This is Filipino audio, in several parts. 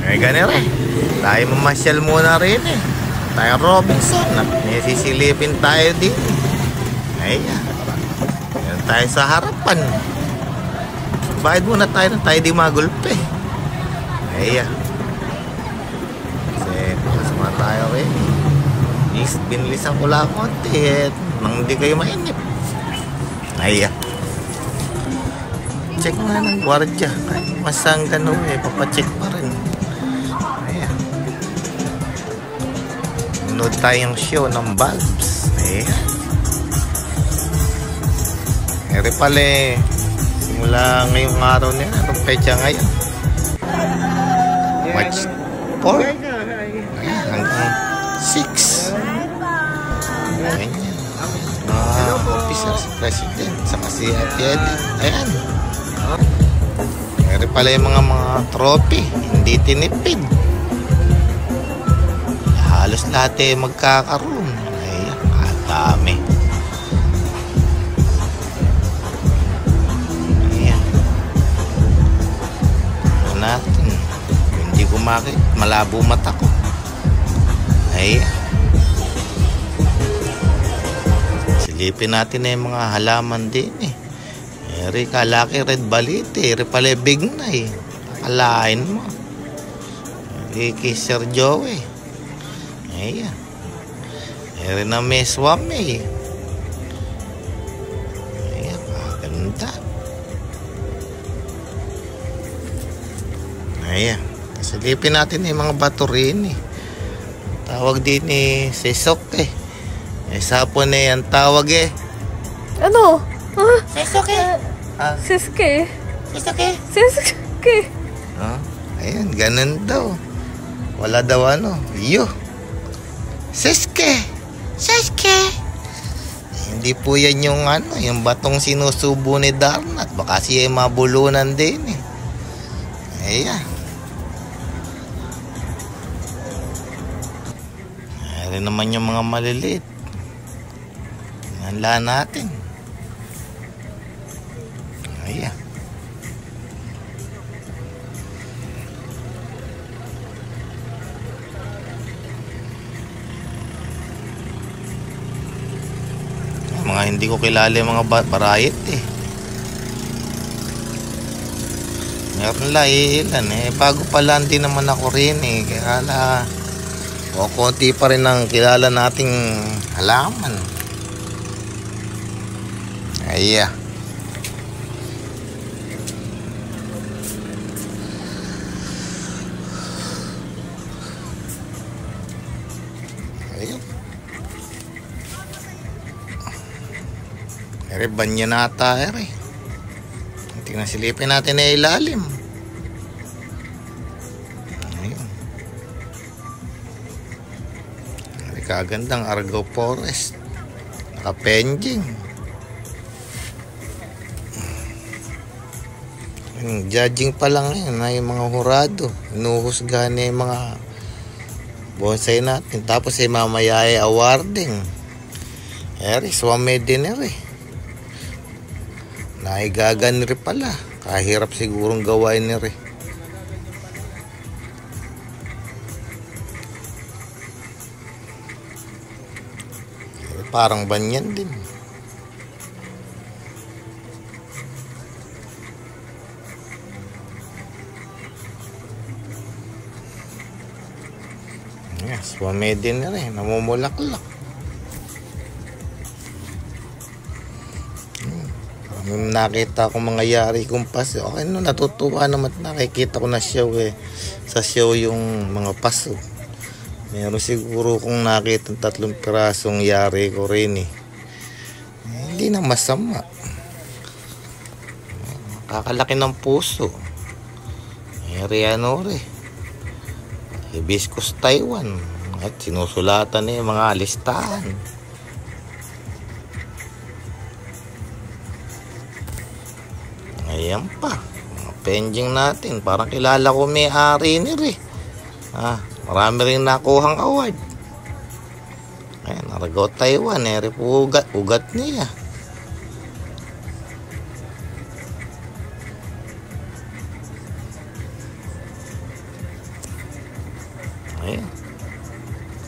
Ay ganun eh. Tayo mamasyal muna rin eh. Tayo Robinson at may sisilipin tayo din. Ayan. Ayan tayo sa harapan. Bayad muna tayo na tayo di magulpe. Ayan. Kasi pasama tayo rin. Binilisan ko lang konti eh. Nang hindi kayo mainip. Ayan. Check na ng gwardiya. Masang ganun eh. Papacheck pa rin. Ayan. Nanood tayong show ng bulbs. Ayan. Ere pala eh. Simula ngayong araw nila. Anong pecha ngayon? March 4. Ayan. Hanggang 6. Ayan. Officer, si President, saka si Atied. Ayan. Mayroon pala yung mga trophy, hindi tinipid. Halos lahat eh magkakaroon. Ayan, kadami. Ayan. Ano natin? Hindi ko makita, malabo mata ko. Ayan. Silipin natin na yung mga halaman din eh. Eri kalaki red balite. Eri pala bignay. Alain mo. Eri kay Sir Joey. Ayan. Eri na may swami. Ayan. Maganda. Ayan. Silipin natin yung mga bato rin eh. Tawag din eh sesok eh. Sapon eh ang tawag eh. Ano? Huh? Sesoke. Seske. Sesoke. Seske. Ayan, ganun daw. Wala daw ano. Yo. Seske. Seske. Hindi po yan yung ano, yung batong sinusubo ni Darnat. Baka siya mabulunan din eh. Ayan. Ayan naman yung mga maliliit. Nanla natin. Ayan. Mga hindi ko kilala yung mga variety eh. Meron lang ilan eh. Bago pa lang din naman ako rin eh. Kaya konti pa rin ang kilala nating halaman. Ayan. Ayan. Ere, banyo nata ere. Tingnan silipin natin na ilalim. Ayan. Ere, kagandang Argo Forest. Nakapenjing. Judging pa lang yan na yung mga hurado. Inuhusgahan na yung mga bonsai natin. Tapos ay mamaya ay awarding. Eri, swame din eri. Naigagan rin pala. Kahirap sigurong gawain eri. Parang banyan din. Swame din na rin, namumulaklak. Nakita ko mga yari kong paso. Okay, no, natutuwa naman. Nakikita ko na show eh. Sa show yung mga paso. Meron siguro kung nakita 3 pirasong yari ko rin eh. Hindi na masama. Kakalaki ng puso. Ano rin. Hibiscus Taiwan. At sinusulatan yung mga listahan. Ayan pa. Mga penjing natin. Parang kilala ko may-ari nila eh. Marami rin nakuhang award. Ayan, Argo Taiwan. Ugat niya. Ayan.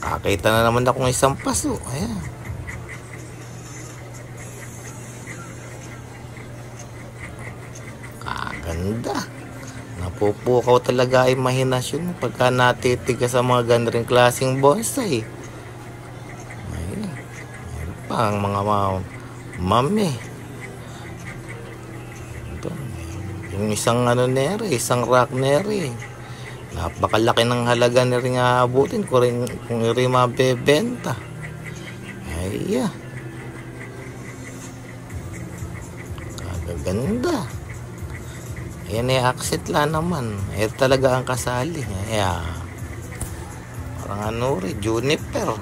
Kakita na naman akong isang paso. Ayan. Kaganda. Napupukaw talaga ay imahinasyon pagka natitiga sa mga ganring klaseng bonsai. Ayan. Ayan pa ang mga mami. Ito. Yung isang nere, isang rock nere. Napakalaki ng halaga na rin aabutin ko rin kung rin mabebenta. Ay, kagaganda. Ayan accent lang naman. Talaga ang kasali. Ayan. Parang juniper.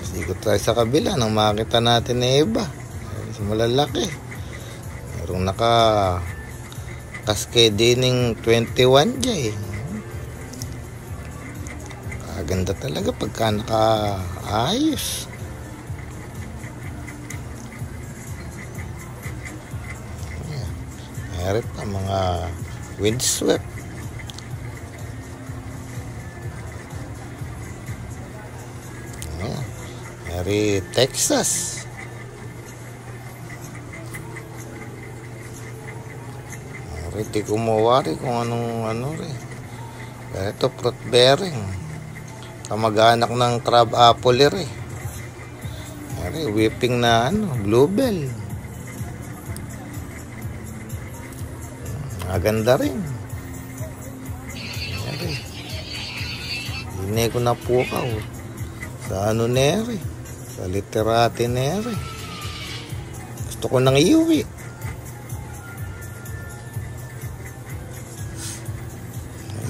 Kasi ikot tayo sa kabila nang makita natin na iba. Mas malalaki. Merong cascading 21 jay. Kaganda talaga pagka nakaayos. Meron pa mga windswept. Meron Texas. Hindi ko mawari kung anong rin. Pero ito fruit bearing. Kamag-anak ng crab apple rin. Meron whipping na bluebell. Maganda rin. Hindi ko napukaw. Sa nere. Sa literati nere. Gusto ko nang iuwi.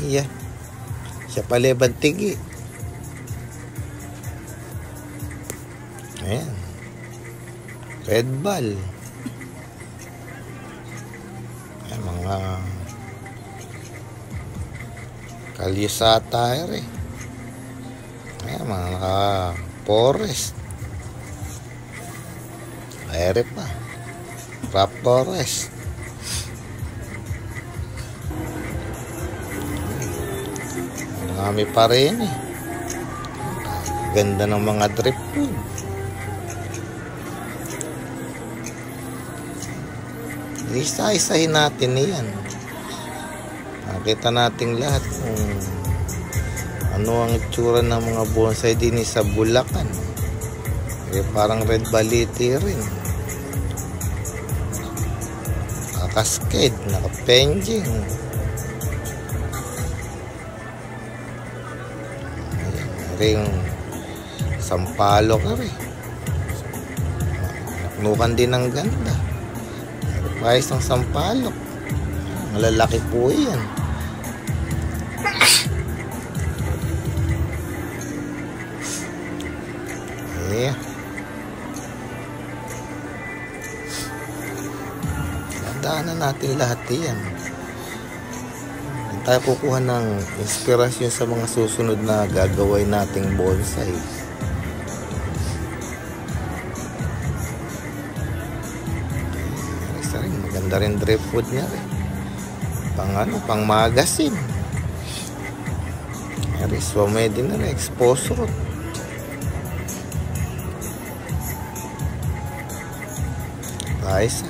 Iya. Siya pala bantigi. Ayan. Red ball. Ayan, mga kalyusata rin. Ayan, mga forest. Ayan pa. Rap forest. Marami pa rin Ganda ng mga drip food. Isa-isahin natin yan. Nakita natin lahat kung ano ang itsura ng mga bonsai din sa Bulacan. Parang red baliti rin. Naka-cascade, naka-penjing. Ring sampalok rin. Naknukan din ng ganda. Pais ng sampalok. Malalaki po yan. Tandaan natin lahat yan. Tayo kukuha ng inspirasyon sa mga susunod na gagawin nating bonsai. Isa rin, maganda rin drip food niya rin. Pang magazine. Swame din na rin, exposure. Ayos.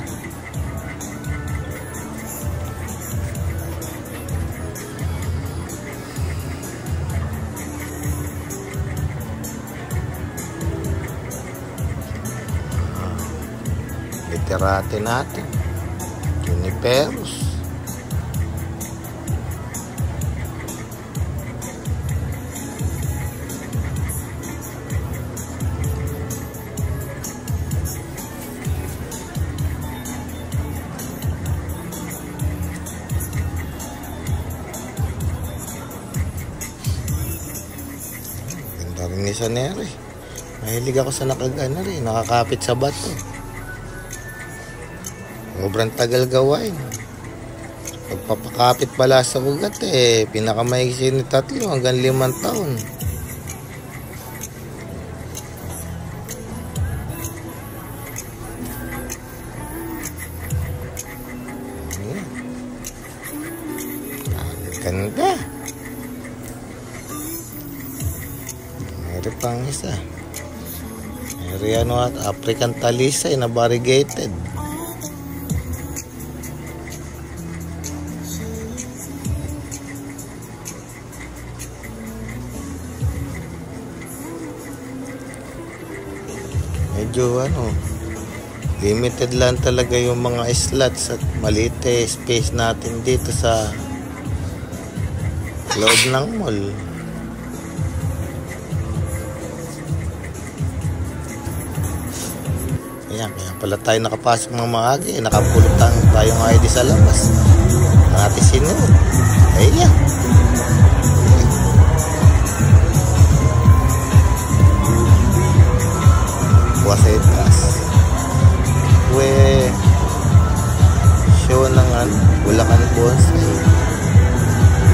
Literati natin. Juniperus. Ganda rin ni Sanere. Mahilig ako sa nakakapit sa bato. Sobrang tagal gawain. Pagpapakapit pala sa ugat pinakamaiksi ni 3 hanggang 5 taon. Ayan. Ganda. Meron pang isa. Meron at African talisay na variegated. Medyo limited lang talaga yung mga slots at maliit space natin dito sa loob ng mall. Ayan, kaya pala tayo nakapasok ng maaga nakapulot tayong ID sa labas ng ating sinunod. Ayan. Wasetas show ng Bulacan Bonsai.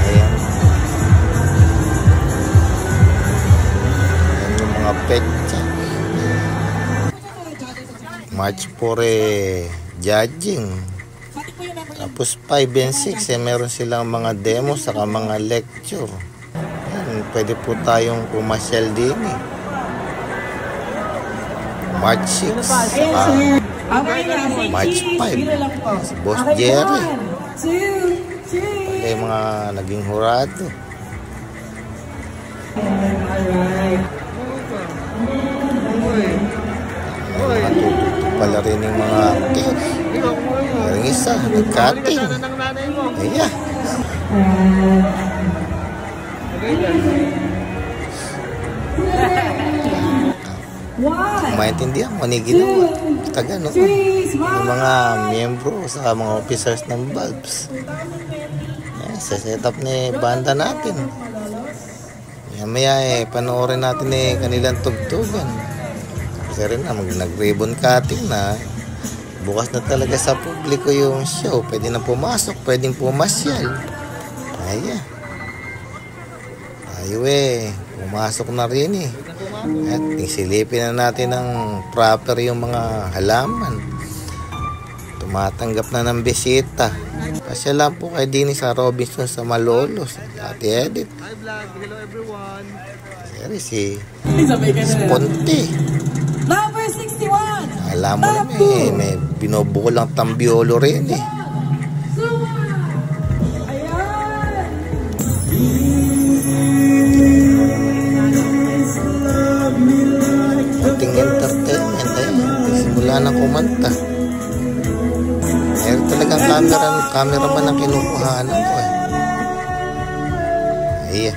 Ayan. Ayan yung mga petsa. March 4 judging. Tapos 5 and 6 meron silang mga demo saka mga lecture. Ayan, pwede po tayong pumasyal din March 6 saka March 5 si Boss Jerry. Yung mga naging hurado. Pala rin yung mga cake. Yung isa, nag-cutting. Ayan. Maintindihan mo, ginawa. Taga, no? Yung mga miyembro sa mga officers ng Bulbs. Ayan, sa setup ni banda natin. Maya panoorin natin kanilang tugtugan. Kasi rin nag-ribbon cutting na. Bukas na talaga sa publiko yung show. Pwede na pumasok, pwedeng pumasyal. Ayan. Tayo pumasok na rin At silipin na natin ng proper yung mga halaman. Tumatanggap na ng bisita. Pasya lang po kay Dini sa Robinson sa Malolos. Ate Edit. Hi vlog, hello everyone. Sari si Sponte. Number 61. Alam mo na may binubuko lang tambiolo rin Konting entertainment simula na kumanta. Meron talagang cameraman ang kinukuhanan ko Ayan.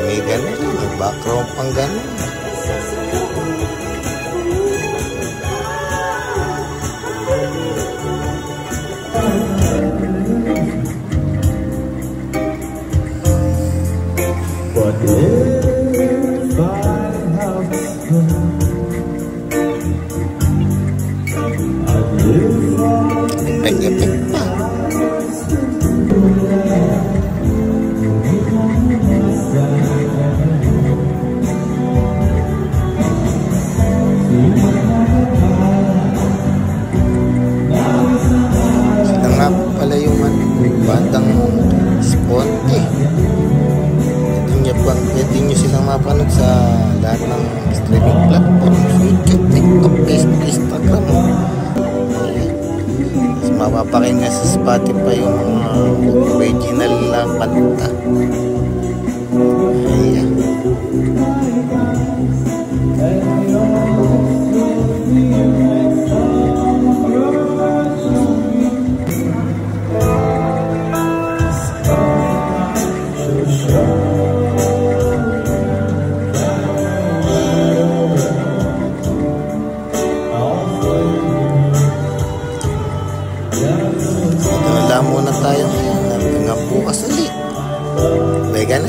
May ganun, may background pang ganun. Peg-peg pa. Sila nga pala yung bandang Sponte. Pwede nyo silang mapanood sa lahat ng streaming platform. YouTube, TikTok, Facebook, Instagram. Mapapakinggan sa Spotify yung mga original na kanta. Ayan. Muna tayo ngayon. Hanggang bukas ulit. Bye ka na